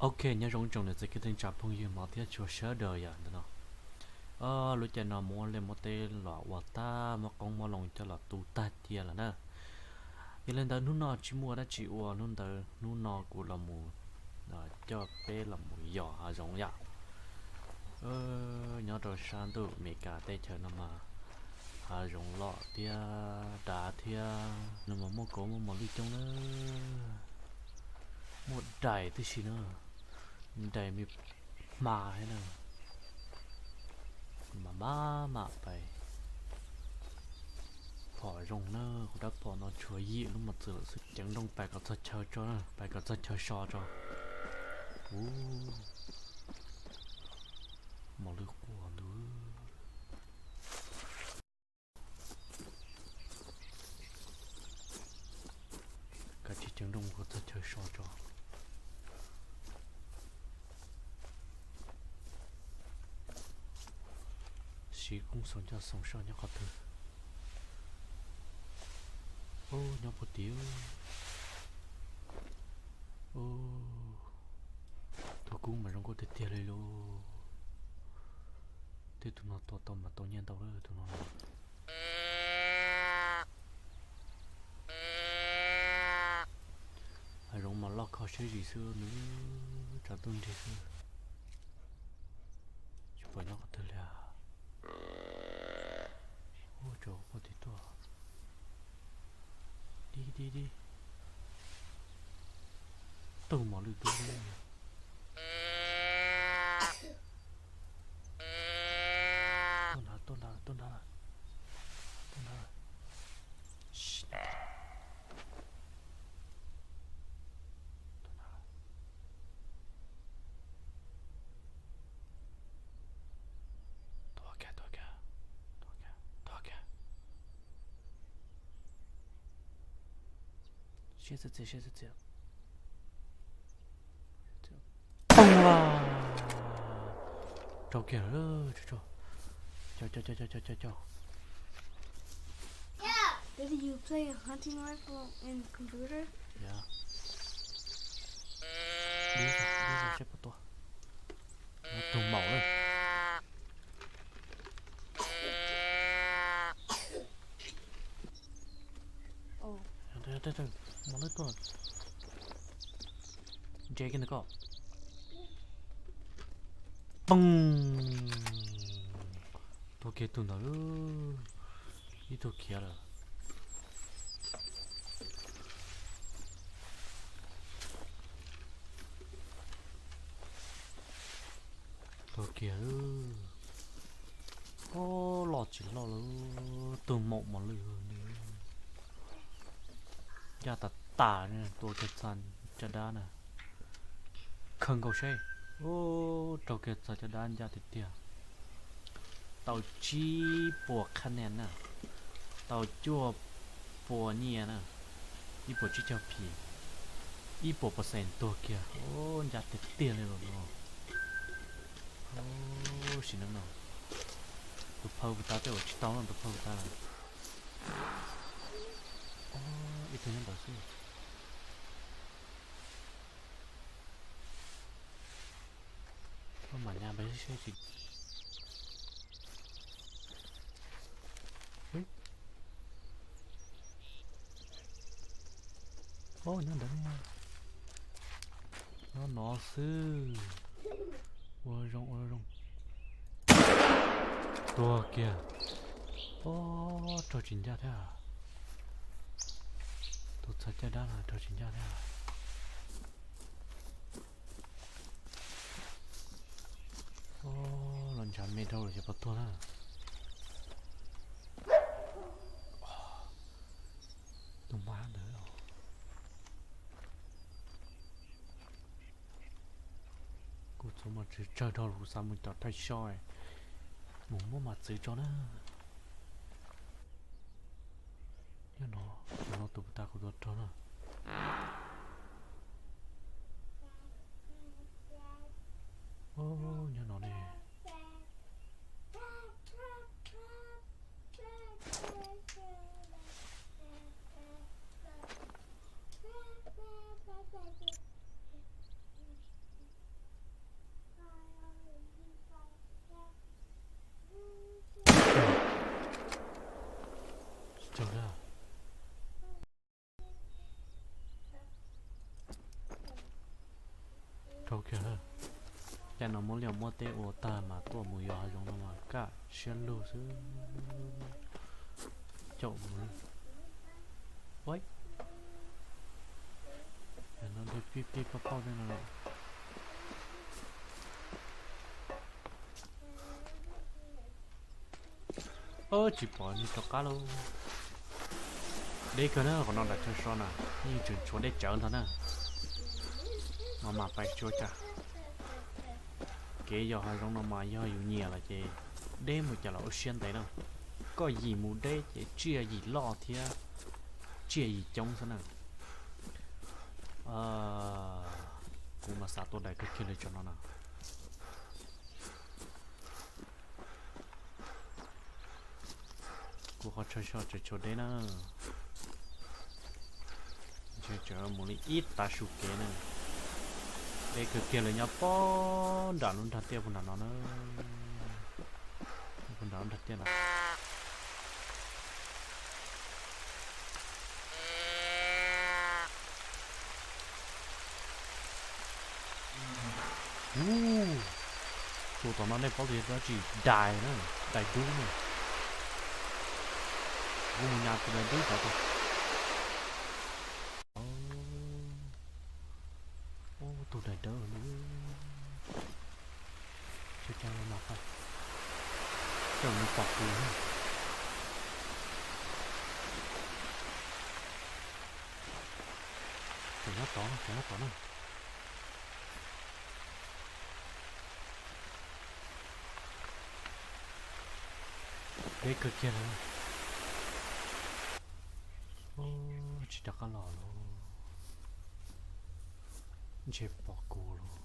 Ok nhớ rong trồng này sẽ cái tên chạp phong yên mà tiếc cho sớ đời à nó lúc chạy nó mua lên một tên lọ quả ta mà con mua lòng cho là tụ ta tia là nè vậy lên đó nút nọ chỉ mua đã chịu à nút đó nút nọ của là mù cho bé là mù giỏ à giống vậy nhớ rồi sang tụ mẹ cả tay chờ nó mà à giống lọ tia đá tia nó mà mua cổ mà đi trong nó một đại thì gì nữa đại mi mà hay nè mà phải bỏ rồng nơ đã bỏ nó chúa gì lúc mà tự sự chẳng đông phải có thật chờ cho phải có thật chờ so cho mà lưu của nữa cả chỉ chẳng đông có thật chờ so cho sĩ cũng sống cho sống so nhá có thứ nhá một tiếng tôi cũng mà không có thể tiềnเลยluôn thế tụi nó to mà to nhiên tao đó tụi nó hay rồi mà lo khó chơi gì xưa nữa trả tương gì xưa chụp vào nó có thể là trời có thể to đi tôi mà lưu tôi đây tôn đã谢谢ông là trâu kìa cho Did you play a hunting rifle in computer? yeah đi ra xếp vào tôi màu lên đây màu lên tôi Jake in the car bông tôi kia tôi nói đi tôi kia rồi tôi kia lọt chỉ lọt từ mộng mà lừa ra tả nè tôi cái sàn cho đá nè không cầu xe trâu kia cho đá ra thì tiền tàu chi buộc khăn nè tàu chua buộc nhẹ nè đi buộc chi cho pì đi buộc %ตัวkia ra thì tiền này rồi xin nó tụi phơi ta tới chỉ tao làm tụi phơi ta ít thứ nhân đó xí mà nhà bây giờ gì nó đánh nó sư ôi rong tua kìa trò chính ra thế à tôi thấy cái đó là trò chính ra thế à lần chạm mê đâu rồi cho bắt tôi ha tôi má nữa rồi cô số mà chỉ chơi đâu rồi sao mình tao thấy soi muốn mà giữ cho nó như nó tụi ta cũng được cho nó như nó nè Trời ơi. Trời kìa. Cha nó muốn liều mua tê ô ta mà tua mùi gió giống nó mà cả xuyên lưu sư. Chậu mùi. Ôi. Nó đi pi pi pa pa lên rồi. Ơ chỉ bỏ như cho cá luôn. Đây cơ nữa còn nó đặt cho son à. Như chuyển chỗ để chở thôi nè. Mà phải chỗ chả. Kế giờ hai trong nó mà do nhiều nhiều là chị. Đêm một chả là xuyên tới đâu. Có gì mù đây chị chia gì lo thì chia gì chống thế nào. Cũng mà sao tôi đại cái kia lên cho nó nào. Cô họ chơi chỗ đấy nè. Chơi một ít ta sụp kế nè. Đây cái kia là nhau po đã luôn thật tiêu phần nào nó phần đó thật tiêu là. Tụi tao nó đây có gì đó chỉ đài nữa, đài đúng nữa. Vùng nhà tụi này đúng phải không? Tụi này đỡ nữa. Cho nó mặc à. Cho nó bọc tụi nữa. Cho nó to nữa. Đây cực kia nữa. Chỉ đặt cái lò luôn. Chỉ bỏ cô luôn.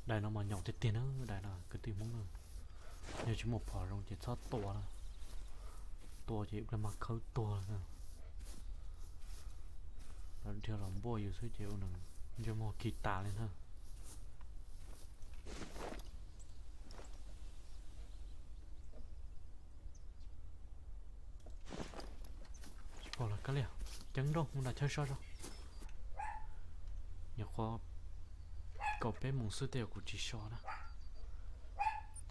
Đây nó mà nhọc thì tiền nữa. Đây là cái tiền muốn nữa. Nếu chỉ một phỏ rồng chỉ sót tổ là. Tổ chỉ là mặc khâu tổ là. Đó theo lòng bôiอยู่dưới chịu nè. Cho một kỳ tà lên ha. Bỏ là cái liều chẳng đâu không đã chơi sao đâu nhà khoa cậu bé mong sư tiêu của chị sao đó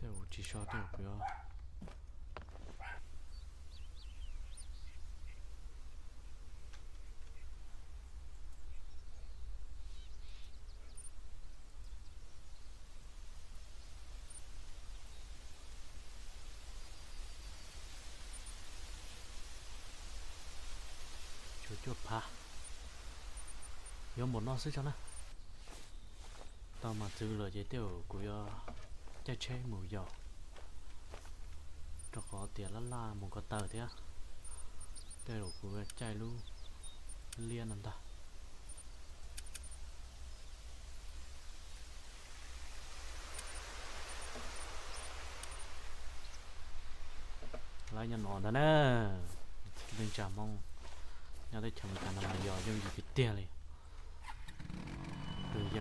tiêu của chị sao tiêu của chuột pa dùng một nó xíu cho nó tao mà từ lời giới thiệu của trái chế mùi dầu cho có tiền là một cái tờ thế tiêu của trái luôn liên anh ta lại nhận nón đó nè lên chào mong nhà đây chồng cả năm giờ dùng gì tiền này từ giờ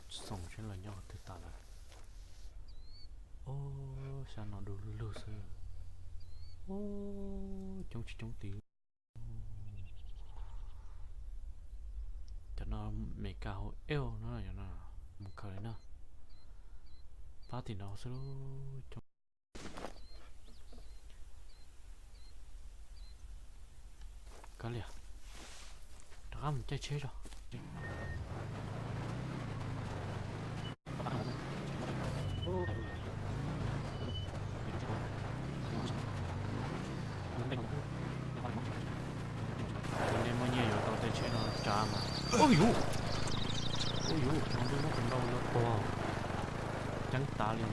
sống trên là nhau từ ta là ô sao nó đủ lừa sơ ô chống tí cho nó mấy cao eo nó là nó một cái nữa phá thì nó sẽ chống cái liền đó mình chơi chế rồi nên bao nhiêu tao tay chế nó trả mà ôi dụ nó cũng đâu nó to trắng ta liền